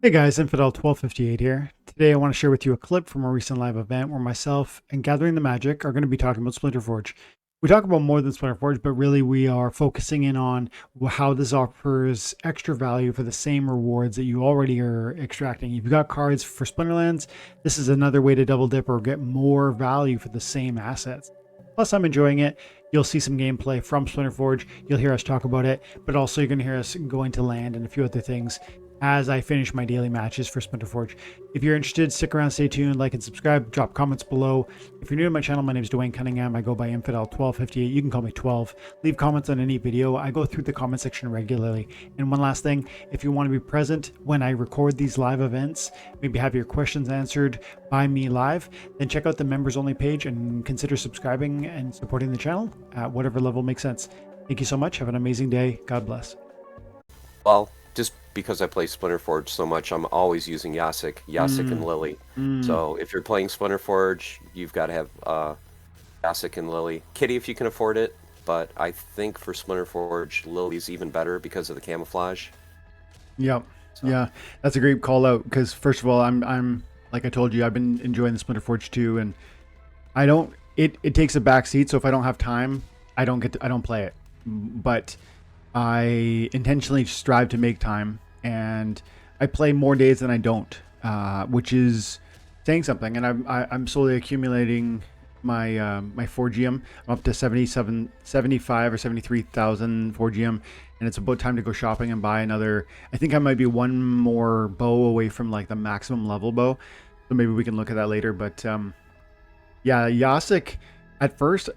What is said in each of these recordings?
Hey guys, Infidel 1258 here. Today I want to share with you a clip from a recent live event where myself and Gathering the Magic are going to be talking about Splinter Forge. We talk about more than Splinter Forge, but really we are focusing in on how this offers extra value for the same rewards that you already are extracting. If you've got cards for Splinterlands, this is another way to double dip or get more value for the same assets. Plus, I'm enjoying it. You'll see some gameplay from Splinter Forge. You'll hear us talk about it, but also you're going to hear us go into land and a few other things as I finish my daily matches for Splinter Forge. If you're interested, stick around, stay tuned, like and subscribe, drop comments below. If you're new to my channel, my name is Dwayne Cunningham. I go by Infidel1258. You can call me 12. Leave comments on any video. I go through the comment section regularly. And one last thing, if you want to be present when I record these live events, maybe have your questions answered by me live, then check out the members only page and consider subscribing and supporting the channel at whatever level makes sense. Thank you so much. Have an amazing day. God bless. Well, just because I play Splinter Forge so much, I'm always using Yasik and Lily. So if you're playing Splinter Forge, you've got to have Yasik and Lily. Kitty, if you can afford it, but I think for Splinter Forge, Lily's even better because of the camouflage. Yep. So. Yeah, that's a great call out because first of all, I'm like I told you, I've been enjoying the Splinter Forge too, and I don't. It takes a back seat, so if I don't have time, I don't play it. But I intentionally strive to make time, and I play more days than I don't, which is saying something. And I'm slowly accumulating my my Forgium. I'm up to 75 or 73,000 Forgium, and it's about time to go shopping and buy another. I think I might be one more bow away from like the maximum level bow, so maybe we can look at that later. But yeah, Yasik, at first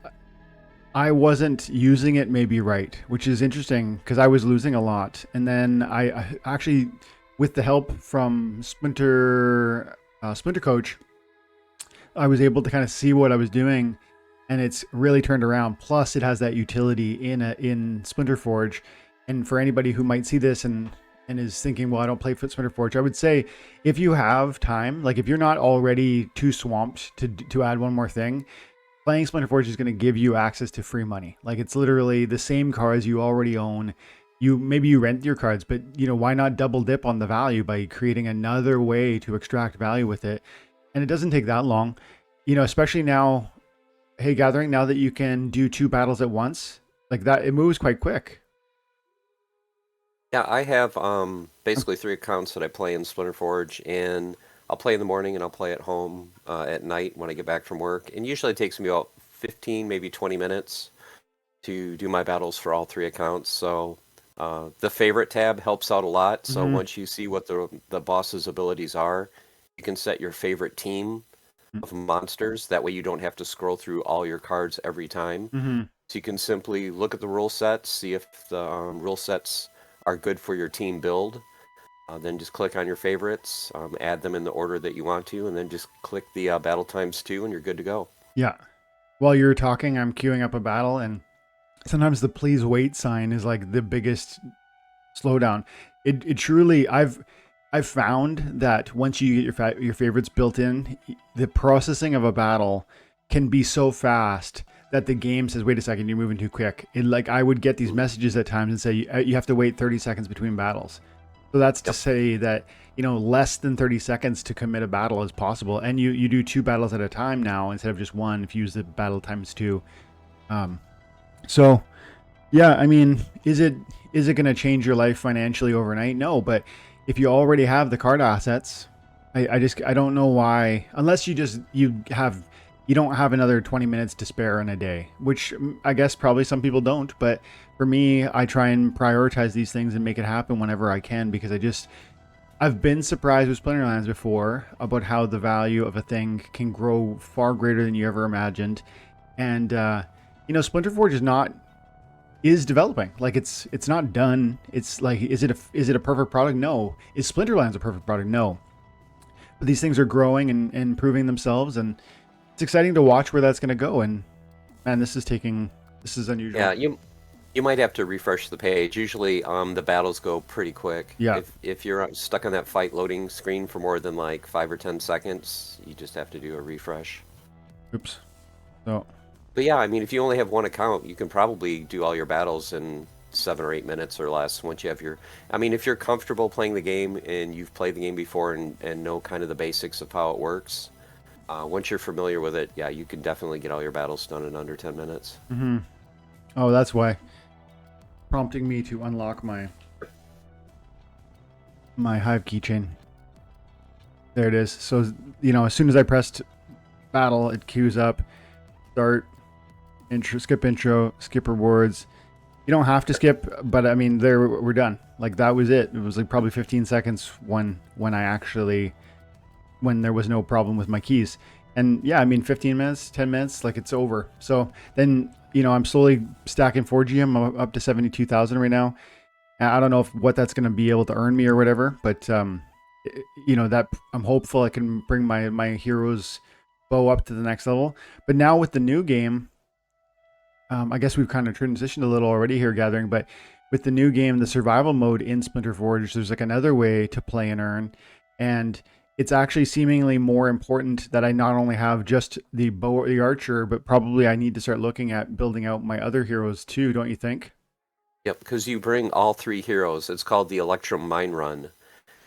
I wasn't using it maybe right, which is interesting because I was losing a lot. And then I actually, with the help from Splintercoach, I was able to kind of see what I was doing, and it's really turned around. Plus, it has that utility in Splinter Forge. And for anybody who might see this and is thinking, well, I don't play Splinter Forge, I would say if you have time, like if you're not already too swamped to add one more thing, playing Splinter Forge is going to give you access to free money. Like it's literally the same cards you already own. Maybe you rent your cards, but you know, why not double dip on the value by creating another way to extract value with it? And it doesn't take that long, you know, especially now, hey, Gathering, now that you can do 2 battles at once, like that, it moves quite quick. Yeah, I have basically 3 accounts that I play in Splinter Forge, and I'll play in the morning and I'll play at home at night when I get back from work. And usually it takes me about 15, maybe 20 minutes to do my battles for all 3 accounts. So the favorite tab helps out a lot. So once you see what the boss's abilities are, you can set your favorite team of monsters. That way you don't have to scroll through all your cards every time. So you can simply look at the rule sets, see if the rule sets are good for your team build. Then just click on your favorites, add them in the order that you want to, and then just click the battle times 2 and you're good to go. Yeah. While you're talking, I'm queuing up a battle, and sometimes the please wait sign is like the biggest slowdown. It truly, I've found that once you get your favorites built in, the processing of a battle can be so fast that the game says, wait a second, you're moving too quick. Like I would get these messages at times and say, you have to wait 30 seconds between battles. So that's to say that, you know, less than 30 seconds to commit a battle is possible. And you do 2 battles at a time now instead of just 1 if you use the battle times 2. So, yeah, I mean, is it going to change your life financially overnight? No, but if you already have the card assets, I don't know why, unless you don't have another 20 minutes to spare in a day, which I guess probably some people don't. But for me, I try and prioritize these things and make it happen whenever I can, because I've been surprised with Splinterlands before about how the value of a thing can grow far greater than you ever imagined. And, you know, Splinter Forge is developing. Like it's not done. It's like, is it a perfect product? No. Is Splinterlands a perfect product? No. But these things are growing and improving themselves, and it's exciting to watch where that's going to go. And man, this is unusual. Yeah, you might have to refresh the page. Usually the battles go pretty quick. Yeah. If you're stuck on that fight loading screen for more than like 5 or 10 seconds, you just have to do a refresh. Oops. So. But yeah, I mean, if you only have 1 account, you can probably do all your battles in 7 or 8 minutes or less once you have your. I mean, if you're comfortable playing the game and you've played the game before and know kind of the basics of how it works, once you're familiar with it, yeah, you can definitely get all your battles done in under 10 minutes. Mm-hmm. Oh, that's why. Prompting me to unlock my Hive keychain. There it is. So, you know, as soon as I pressed battle, it queues up. Start, intro, skip rewards. You don't have to skip, but I mean, we're done. Like, that was it. It was like probably 15 seconds when there was no problem with my keys. And yeah, I mean, 15 minutes, 10 minutes, like, it's over. So then, you know, I'm slowly stacking Forgium. I'm up to 72,000 right now. I don't know what that's going to be able to earn me or whatever, but you know, that I'm hopeful I can bring my hero's bow up to the next level. But now with the new game, I guess we've kind of transitioned a little already here, Gathering, but with the new game, the survival mode in Splinter Forge, there's like another way to play and earn, and it's actually seemingly more important that I not only have just the bow, the archer, but probably I need to start looking at building out my other heroes too, don't you think? Yep, because you bring all 3 heroes. It's called the Electrum Mine Run.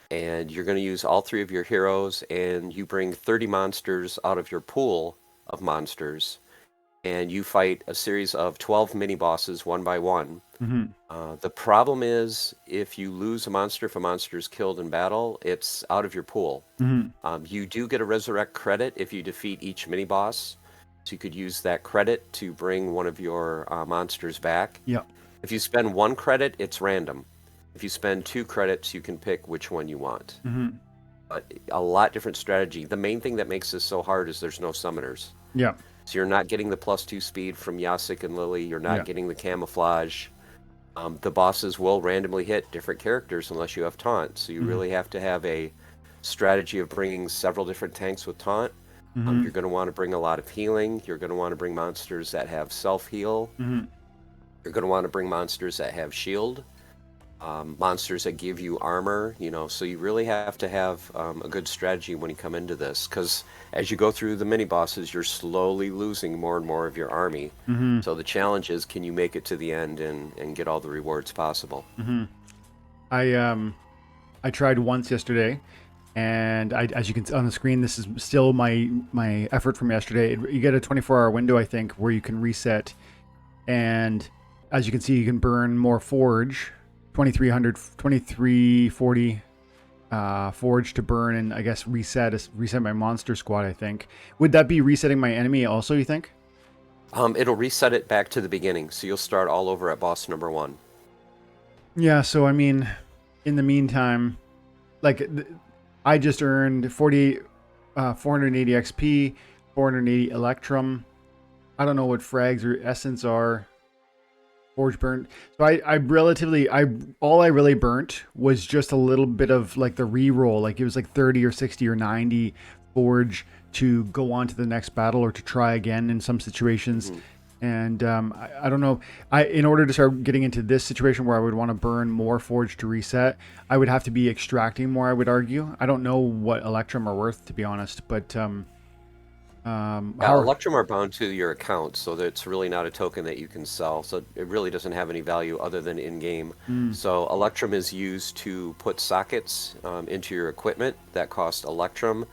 And you're going to use all 3 of your heroes, and you bring 30 monsters out of your pool of monsters. And you fight a series of 12 mini-bosses one by one. Mm-hmm. The problem is, if you lose a monster, if a monster is killed in battle, it's out of your pool. Mm-hmm. You do get a resurrect credit if you defeat each mini-boss. So you could use that credit to bring one of your monsters back. Yeah. If you spend 1 credit, it's random. If you spend 2 credits, you can pick which one you want. Mm-hmm. But a lot different strategy. The main thing that makes this so hard is there's no summoners. Yeah. So you're not getting the +2 speed from Yasik and Lily. You're not getting the camouflage. The bosses will randomly hit different characters unless you have taunt. So you really have to have a strategy of bringing several different tanks with taunt. You're going to want to bring a lot of healing. You're going to want to bring monsters that have self-heal. You're going to want to bring monsters that have shield. Monsters that give you armor, you know, so you really have to have a good strategy when you come into this, because as you go through the mini bosses, you're slowly losing more and more of your army. So the challenge is, can you make it to the end and get all the rewards possible? I tried once yesterday, and as you can see on the screen, this is still my effort from yesterday. You get a 24-hour window, I think, where you can reset, and as you can see, you can burn more forge. 2340 forge to burn, and I guess reset my monster squad, I think. Would that be resetting my enemy also, you think? It'll reset it back to the beginning, so you'll start all over at boss number 1. Yeah, so I mean, in the meantime, like, I just earned 480 XP, 480 Electrum. I don't know what frags or essence are. Forge burnt. So all I really burnt was just a little bit of like the reroll. Like, it was like 30 or 60 or 90 forge to go on to the next battle or to try again in some situations. And I don't know. In order to start getting into this situation where I would want to burn more forge to reset, I would have to be extracting more, I would argue. I don't know what Electrum are worth, to be honest, but Electrum are bound to your account, so that it's really not a token that you can sell. So it really doesn't have any value other than in-game. So Electrum is used to put sockets into your equipment that cost Electrum.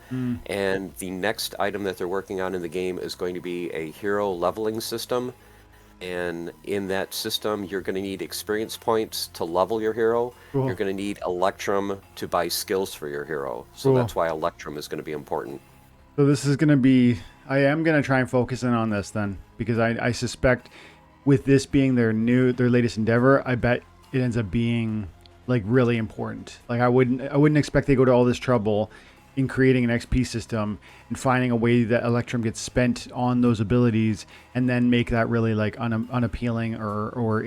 And the next item that they're working on in the game is going to be a hero leveling system. And in that system, you're going to need experience points to level your hero. Cool. You're going to need Electrum to buy skills for your hero. So that's why Electrum is going to be important. So this is going to be, I am going to try and focus in on this then, because I suspect with this being their latest endeavor, I bet it ends up being like really important. Like, I wouldn't expect they go to all this trouble in creating an XP system and finding a way that Electrum gets spent on those abilities and then make that really like unappealing or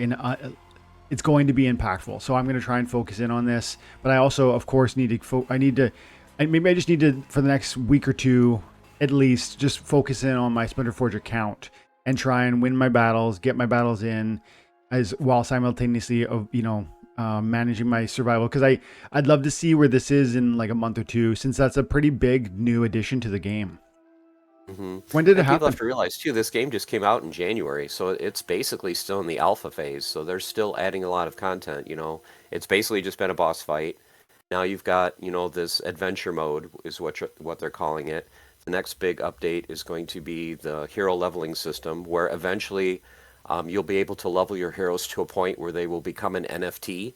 it's going to be impactful. So I'm going to try and focus in on this, but I also, of course, maybe I just need to, for the next week or two, at least, just focus in on my Splinter Forge account and try and win my battles, get my battles in, while simultaneously, managing my survival. Because I'd love to see where this is in like a month or two, since that's a pretty big new addition to the game. Hmm. When did it And people happen? have to realize too, this game just came out in January, so it's basically still in the alpha phase. So they're still adding a lot of content. It's basically just been a boss fight. Now you've got, this adventure mode is what they're calling it. The next big update is going to be the hero leveling system, where eventually you'll be able to level your heroes to a point where they will become an NFT.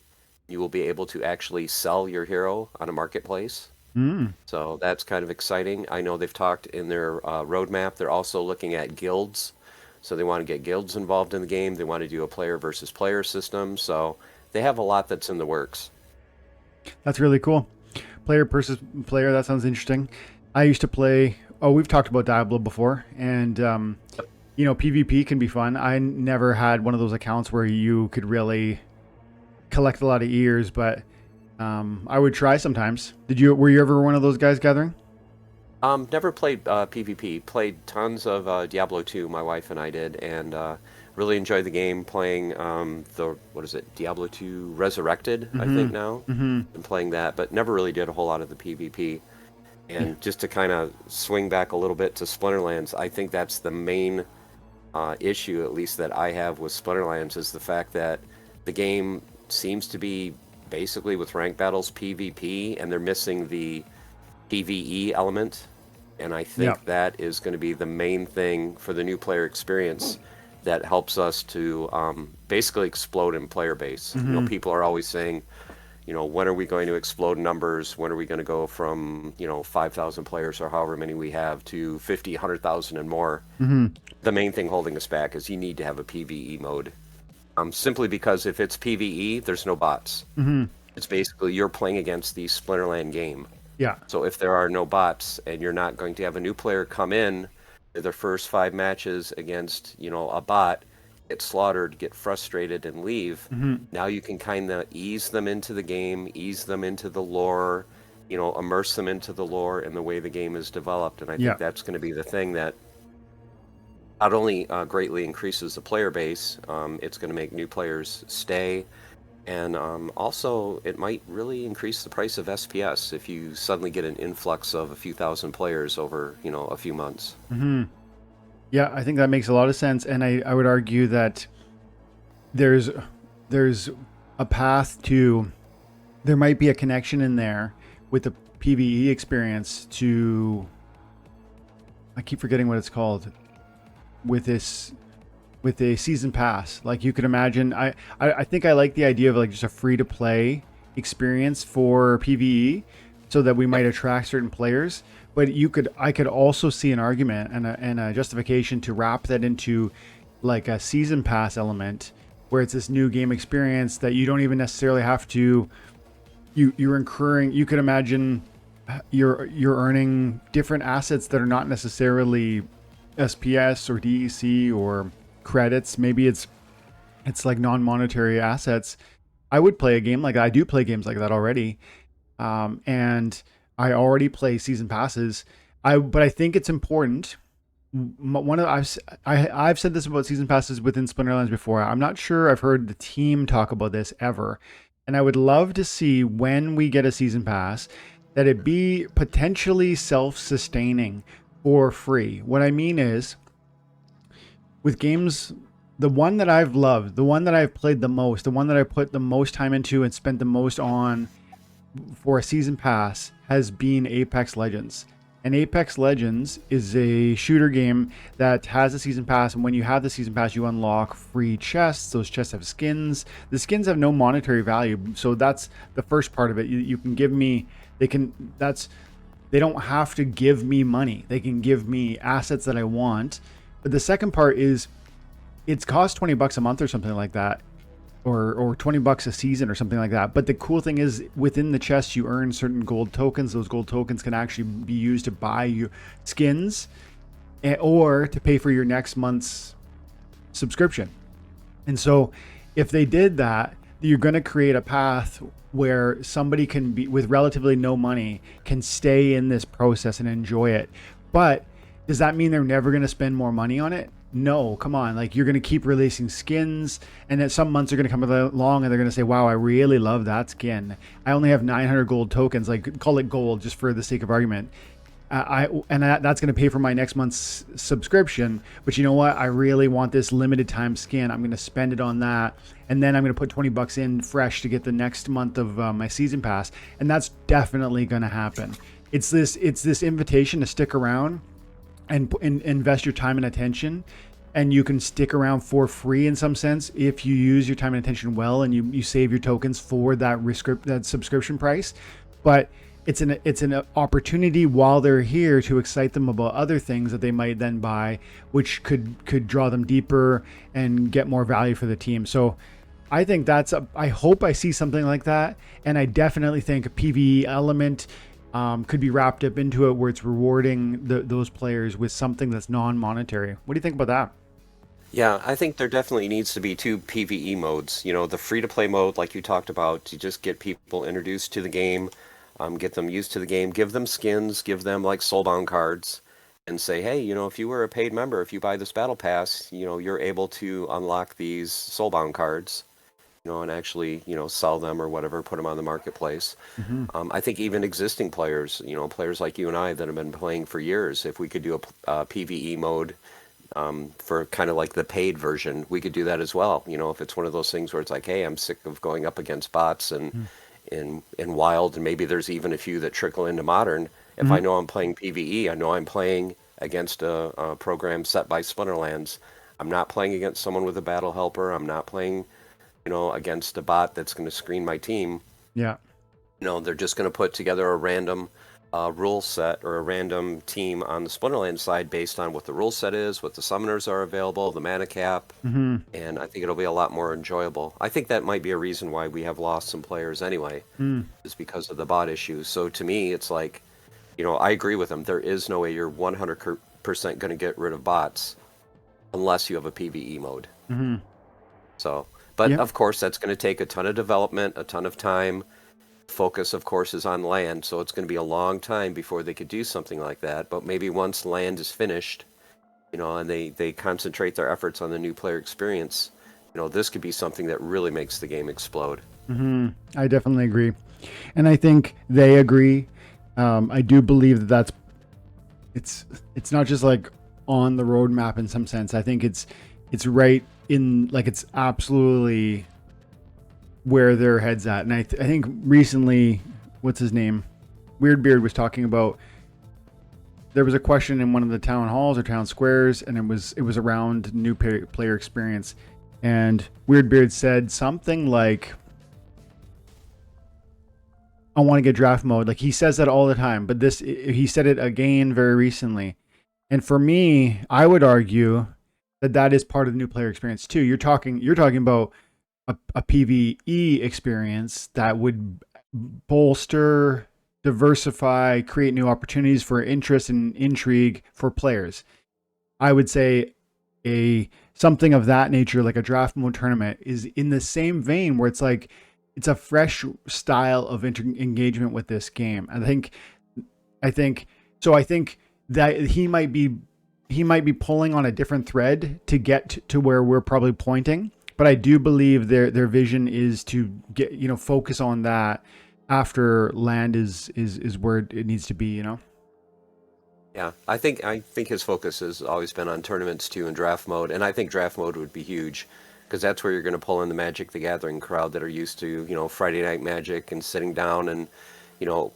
You will be able to actually sell your hero on a marketplace. Mm, So that's kind of exciting. I know they've talked in their roadmap. They're also looking at guilds. So they want to get guilds involved in the game. They want to do a player versus player system. So they have a lot that's in the works. that's really cool. Player versus player. That sounds interesting. I used to play. Oh, we've talked about Diablo before, and PvP can be fun. I never had one of those accounts where you could really collect a lot of ears, but I would try sometimes. Were you ever one of those guys gathering? Never played PvP. Played tons of Diablo 2. My wife and I did, and really enjoyed the game. Playing what is it? Diablo 2 Resurrected, I think now. Been playing that, but never really did a whole lot of the PvP. And just to kind of swing back a little bit to Splinterlands, I think that's the main issue, at least that I have with Splinterlands, is the fact that the game seems to be basically with rank battles PvP, and they're missing the PvE element. And I Yeah. think that is going to be the main thing for the new player experience that helps us to basically explode in player base. People are always saying, when are we going to explode in numbers? When are we going to go from, 5,000 players or however many we have to 50, 100,000 and more? The main thing holding us back is you need to have a PvE mode. Simply because if it's PvE, there's no bots. It's basically you're playing against the Splinterland game. Yeah. So if there are no bots and you're not going to have a new player come in their first 5 matches against, a bot, get slaughtered, get frustrated, and leave, now you can kind of ease them into the game, ease them into the lore, immerse them into the lore and the way the game is developed. And I Yeah. think that's going to be the thing that not only greatly increases the player base, it's going to make new players stay. And also, it might really increase the price of SPS if you suddenly get an influx of a few thousand players over, a few months. Yeah, I think that makes a lot of sense, and I would argue that there's a path to there might be a connection in there with the PvE experience to I keep forgetting what it's called with a season pass. Like you could imagine, I think I like the idea of like just a free to play experience for PvE, so that we might attract certain players. But I could also see an argument and a justification to wrap that into like a season pass element, where it's this new game experience that you don't even necessarily have to. You're incurring. You could imagine you're earning different assets that are not necessarily SPS or DEC or credits. Maybe it's like non-monetary assets. I would play a game like that. I do play games like that already, and I already play season passes. But I think it's important. I've said this about season passes within Splinterlands before. I'm not sure I've heard the team talk about this ever, and I would love to see when we get a season pass that it be potentially self-sustaining for free. What I mean is, with games, the one that I've loved, the one that I've played the most, the one that I put the most time into and spent the most on for a season pass has been Apex Legends. And Apex Legends is a shooter game that has a season pass, and when you have the season pass, you unlock free chests. Those chests have skins. The skins have no monetary value, so that's the first part of it. You can give me, they don't have to give me money. They can give me assets that I want. But the second part is, it's cost $20 a month or something like that, or $20 a season or something like that. But the cool thing is, within the chest you earn certain gold tokens. Those gold tokens can actually be used to buy your skins or to pay for your next month's subscription. And so if they did that, you're going to create a path where somebody can be, with relatively no money, can stay in this process and enjoy it. But does that mean they're never going to spend more money on it? No, come on. Like, you're going to keep releasing skins, and then some months are going to come along and they're going to say, wow, I really love that skin. I only have 900 gold tokens. Like, call it gold just for the sake of argument. that's going to pay for my next month's subscription. But you know what? I really want this limited time skin. I'm going to spend it on that, and then I'm going to put $20 in fresh to get the next month of my season pass, and that's definitely going to happen. It's this invitation to stick around and invest your time and attention, and you can stick around for free in some sense if you use your time and attention well, and you save your tokens for that subscription price. But it's an opportunity while they're here to excite them about other things that they might then buy, which could draw them deeper and get more value for the team. So I think I hope I see something like that, and I definitely think a PvE element could be wrapped up into it where it's rewarding those players with something that's non-monetary. What do you think about that? Yeah, I think there definitely needs to be two PvE modes. You know, the free-to-play mode, like you talked about, to just get people introduced to the game, get them used to the game, give them skins, give them like soulbound cards, and say, hey, you know, if you were a paid member, if you buy this battle pass, you know, you're able to unlock these soulbound cards, you know, and actually, you know, sell them or whatever, put them on the marketplace. I think even existing players, you know, players like you and I that have been playing for years, if we could do a PvE mode for kind of like the paid version, we could do that as well. You know, if it's one of those things where it's like, hey, I'm sick of going up against bots and in wild, and maybe there's even a few that trickle into modern. If I know I'm playing PvE, I know I'm playing against a program set by Splinterlands. I'm not playing against someone with a battle helper. I'm not playing, you know, against a bot that's going to screen my team. Yeah. You know, they're just going to put together a random rule set or a random team on the Splinterlands side based on what the rule set is, what the summoners are available, the mana cap, and I think it'll be a lot more enjoyable. I think that might be a reason why we have lost some players anyway, is because of the bot issues. So to me, it's like, you know, I agree with them. There is no way you're 100% going to get rid of bots unless you have a PvE mode. So, but of course, that's going to take a ton of development, a ton of time. Focus, of course, is on land, so it's going to be a long time before they could do something like that. But maybe once land is finished, you know, and they concentrate their efforts on the new player experience, you know, this could be something that really makes the game explode. I definitely agree, and I think they agree. I do believe that it's not just like on the roadmap in some sense. I think it's right in, like, it's absolutely where their head's at. And I think recently, what's his name, Weirdbeard was talking about, there was a question in one of the town halls or town squares, and it was around new player experience, and Weirdbeard said something like, I want to get draft mode. Like, he says that all the time, but he said it again very recently. And for me, I would argue that is part of the new player experience too. You're talking about a PvE experience that would bolster, diversify, create new opportunities for interest and intrigue for players. I would say something of that nature, like a draft mode tournament, is in the same vein where it's like, it's a fresh style of engagement with this game. I think that he might be pulling on a different thread to get to where we're probably pointing. But I do believe their vision is to get, you know, focus on that after land is where it needs to be, you know. Yeah, I think his focus has always been on tournaments too and draft mode, and I think draft mode would be huge because that's where you're going to pull in the Magic the Gathering crowd that are used to, you know, Friday Night Magic and sitting down and, you know,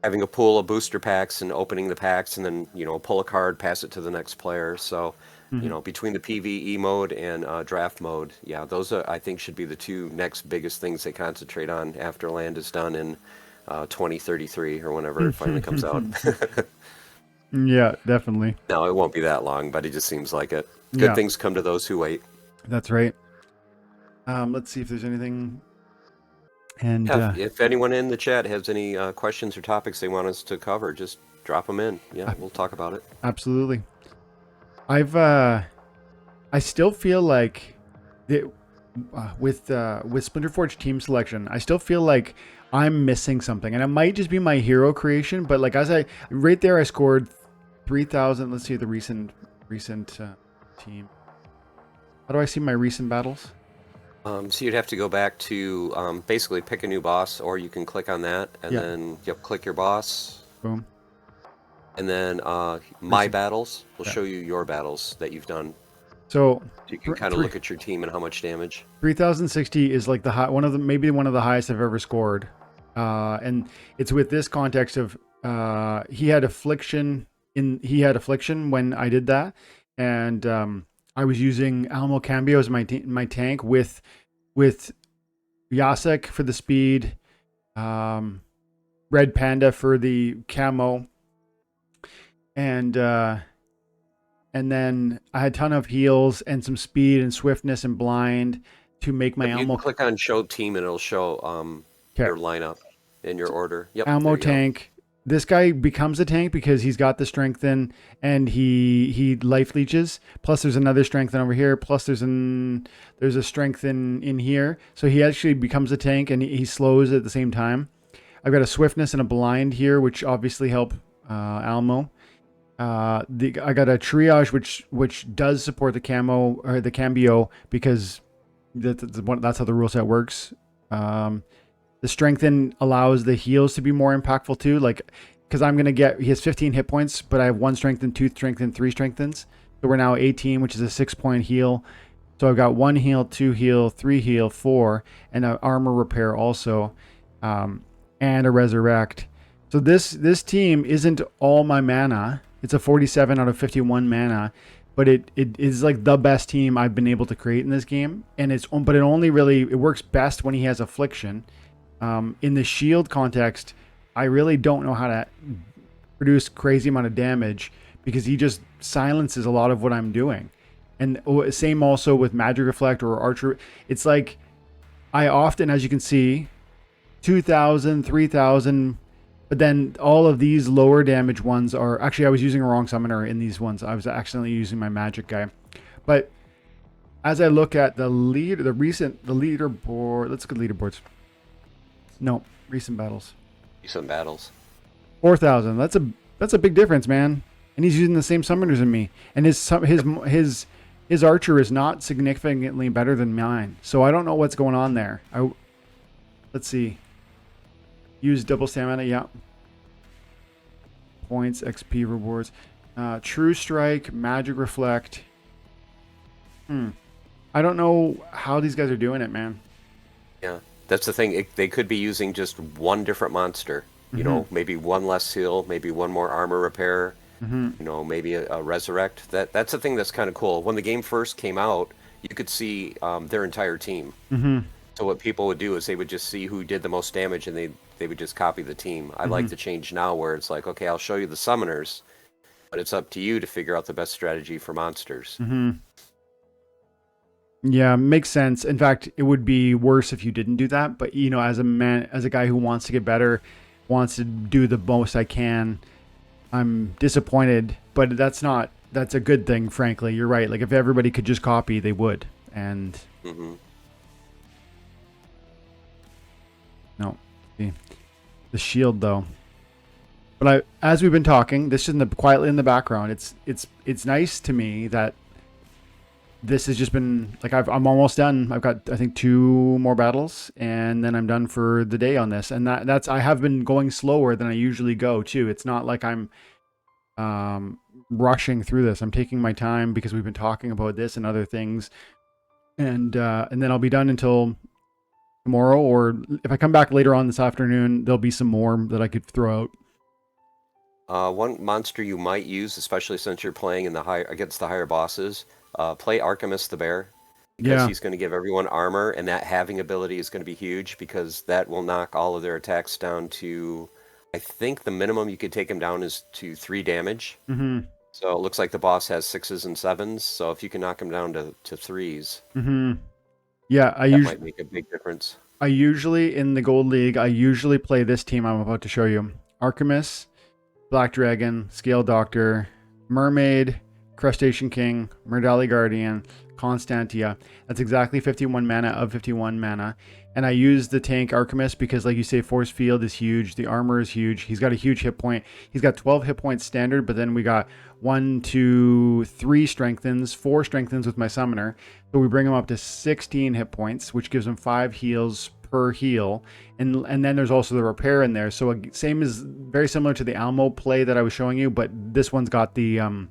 having a pool of booster packs and opening the packs and then, you know, pull a card, pass it to the next player. So, you know, between the PvE mode and draft mode, yeah, those I think should be the two next biggest things they concentrate on after land is done in 2033 or whenever it finally comes out. Yeah, definitely. No, it won't be that long, but it just seems like it. Good things come to those who wait. That's right. Let's see if there's anything. And yeah, if anyone in the chat has any questions or topics they want us to cover, just drop them in. Yeah, we'll talk about it. Absolutely. I still feel like with Splinterforge team selection, I still feel like I'm missing something, and it might just be my hero creation. But like, right there, I scored 3,000. Let's see the recent team. How do I see my recent battles? So you'd have to go back to basically pick a new boss, or you can click on that and then click your boss. Boom. And then my battles will Yeah. show you your battles that you've done. So So you can kind of look at your team and how much damage. 3060 is like the high, maybe one of the highest I've ever scored. And it's with this context of he had affliction when I did that, and I was using Alamo Cambio as my tank with Yasek for the speed, Red Panda for the camo, and then I had a ton of heals and some speed and swiftness and blind to make my You Alamo. can click on show team and it'll show your lineup in your order. Yep. Alamo tank. This guy becomes a tank because he's got the strengthen and he life leeches. Plus there's another strengthen over here. Plus there's a strengthen in here. So he actually becomes a tank and he slows at the same time. I've got a swiftness and a blind here, which obviously help Alamo. I got a triage which does support the camo or the cambio because that's how the rule set works. The strengthen allows the heals to be more impactful too, like because he has 15 hit points, but I have 1 strengthen, 2 strengthen, 3 strengthens. So we're now 18, which is a 6-point heal. So I've got 1 heal, 2 heal, 3 heal, 4, and an armor repair also, and a resurrect. So this team isn't all my mana. It's a 47 out of 51 mana, but it is like the best team I've been able to create in this game. And it works best when he has affliction. In the shield context, I really don't know how to produce crazy amount of damage because he just silences a lot of what I'm doing. And same also with magic reflect or archer. It's like I often, as you can see, 2,000, 3,000. But then all of these lower damage ones are actually, I was using a wrong summoner in these ones. I was accidentally using my magic guy. But as I look at the leaderboard, let's look at leaderboards. No, recent battles. Recent battles. 4,000. That's a big difference, man. And he's using the same summoners as me. And his archer is not significantly better than mine. So I don't know what's going on there. Let's see. Use double stamina, yeah. Points, XP rewards. True Strike, Magic Reflect. I don't know how these guys are doing it, man. Yeah, that's the thing. They could be using just one different monster. You know, maybe one less heal, maybe one more armor repair. You know, maybe a resurrect. That's the thing that's kind of cool. When the game first came out, you could see their entire team. So what people would do is they would just see who did the most damage and they would just copy the team. I like the change now where it's like, okay, I'll show you the summoners, but it's up to you to figure out the best strategy for monsters. Yeah, makes sense. In fact, it would be worse if you didn't do that. But you know, as a guy who wants to get better, wants to do the most I can, I'm disappointed. But that's a good thing, frankly. You're right. Like if everybody could just copy, they would. And no, see the shield though. But as we've been talking, this is quietly in the background. It's nice to me that this has just been like I'm almost done. I've got I think 2 more battles, and then I'm done for the day on this. And that's I have been going slower than I usually go too. It's not like I'm rushing through this. I'm taking my time because we've been talking about this and other things, and then I'll be done until tomorrow. Or if I come back later on this afternoon, there'll be some more that I could throw out. One monster you might use, especially since you're playing against the higher bosses, play Archimus the Bear. Because he's going to give everyone armor, and that halving ability is going to be huge because that will knock all of their attacks down to, I think the minimum you could take them down is to 3 damage. So it looks like the boss has 6s and 7s. So if you can knock him down to 3s, yeah, that might make a big difference. I usually in the Gold League, I usually play this team I'm about to show you: Archimus, Black Dragon, Scale Doctor, Mermaid, Crustacean King, Merdali Guardian, Constantia. That's exactly 51 mana of 51 mana. And I use the tank Archimus because, like you say, Force Field is huge. The armor is huge. He's got a huge hit point. He's got 12 hit points standard, but then we got 1, 2, 3 strengthens, 4 strengthens with my summoner. So we bring him up to 16 hit points, which gives him 5 heals per heal, and then there's also the repair in there. So same as very similar to the Almo play that I was showing you, but this one's got the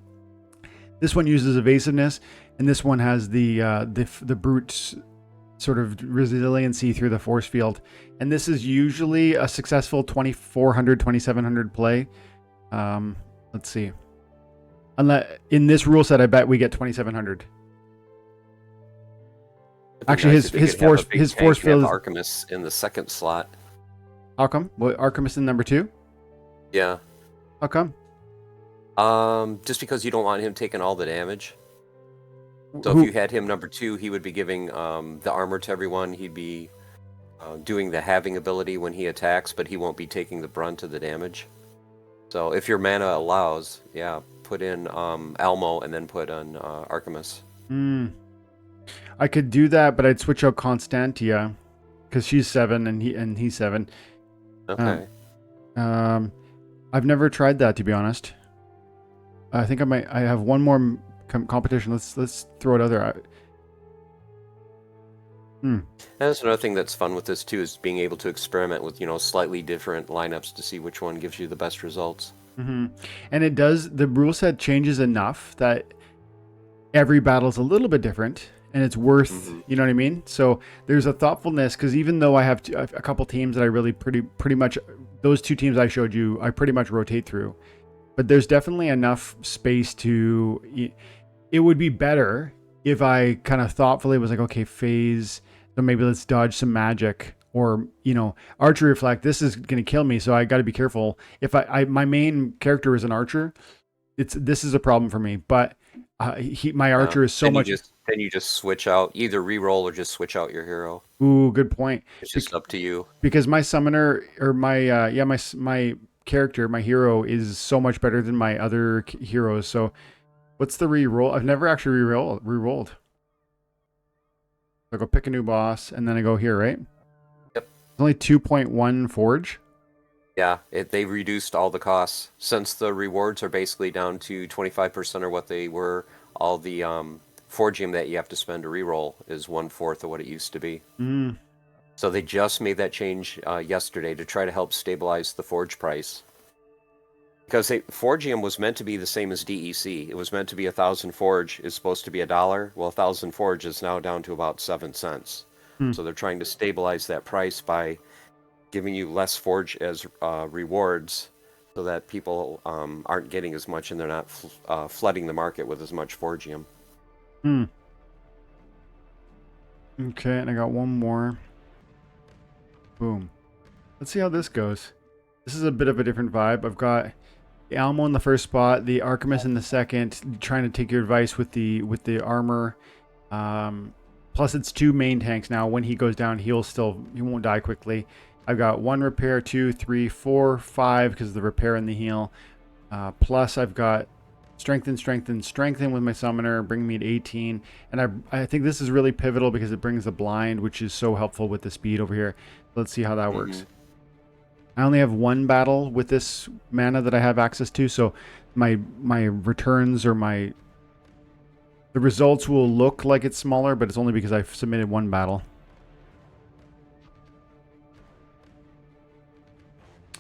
this one uses evasiveness, and this one has the brute sort of resiliency through the force field. And this is usually a successful 2400, 2700 play. Let's see. Unless in this rule set, I bet we get 2700. Actually, his force field is Archimus in the second slot. How come? What, Archimus in number 2? Yeah. How come? Just because you don't want him taking all the damage. So if you had him number 2, he would be giving the armor to everyone. He'd be doing the halving ability when he attacks, but he won't be taking the brunt of the damage. So if your mana allows, yeah, put in Almo and then put on Archimus. I could do that, but I'd switch out Constantia because she's 7 and he's 7. Okay. I've never tried that, to be honest. I think I have one more competition. Let's throw it out there. That's another thing that's fun with this too, is being able to experiment with, slightly different lineups to see which one gives you the best results. And it does, the rule set changes enough that every battle's a little bit different, and it's worth, you know what I mean? So there's a thoughtfulness, because even though I have a couple teams that I really pretty much, those 2 teams I showed you, I pretty much rotate through. But there's definitely enough space to, it would be better if I kind of thoughtfully was like, okay, phase, so maybe let's dodge some magic, or, archery reflect, this is going to kill me, so I got to be careful. If my main character is an archer, this is a problem for me, but my archer is so much. Then you just switch out, either re-roll or just switch out your hero. Ooh, good point. It's just up to you. Because my summoner, or my character, my hero is so much better than my other heroes. So what's the re-roll? I've never actually re-rolled. I go pick a new boss, and then I go here, right? Yep. It's only 2.1 forge. Yeah, they reduced all the costs. Since the rewards are basically down to 25% of what they were, all the forgium that you have to spend to reroll is 1/4 of what it used to be. So they just made that change yesterday to try to help stabilize the forge price. Because forgium was meant to be the same as DEC. It was meant to be 1,000 forge is supposed to be $1. Well, 1,000 forge is now down to about 7 cents. So they're trying to stabilize that price by giving you less forge as rewards, so that people aren't getting as much and they're not flooding the market with as much forgium. Okay, and I got one more. Boom. Let's see how this goes. This is a bit of a different vibe. I've got the Almo in the first spot, the Archimus in the second, trying to take your advice with the armor. Plus it's 2 main tanks now. When he goes down, he won't die quickly. I've got 1 repair, 2, 3, 4, 5 because of the repair and the heal. Plus I've got strengthen with my summoner, bring me to 18. And I think this is really pivotal because it brings the blind, which is so helpful with the speed over here. Let's see how that works. I only have 1 battle with this mana that I have access to, so my returns or the results will look like it's smaller, but it's only because I've submitted 1 battle.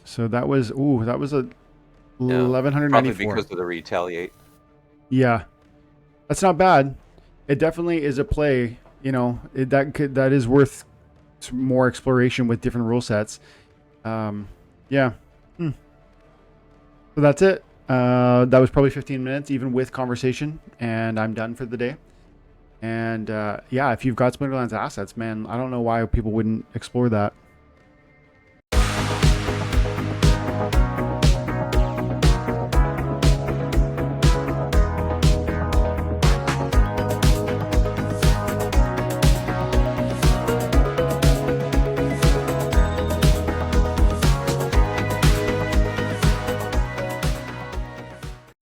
So that was a 1194. Probably because of the retaliate. Yeah, that's not bad. It definitely is a play. That is worth more exploration with different rule sets. Yeah. So that's it. That was probably 15 minutes, even with conversation, and I'm done for the day. And yeah, if you've got Splinterlands assets, man, I don't know why people wouldn't explore that.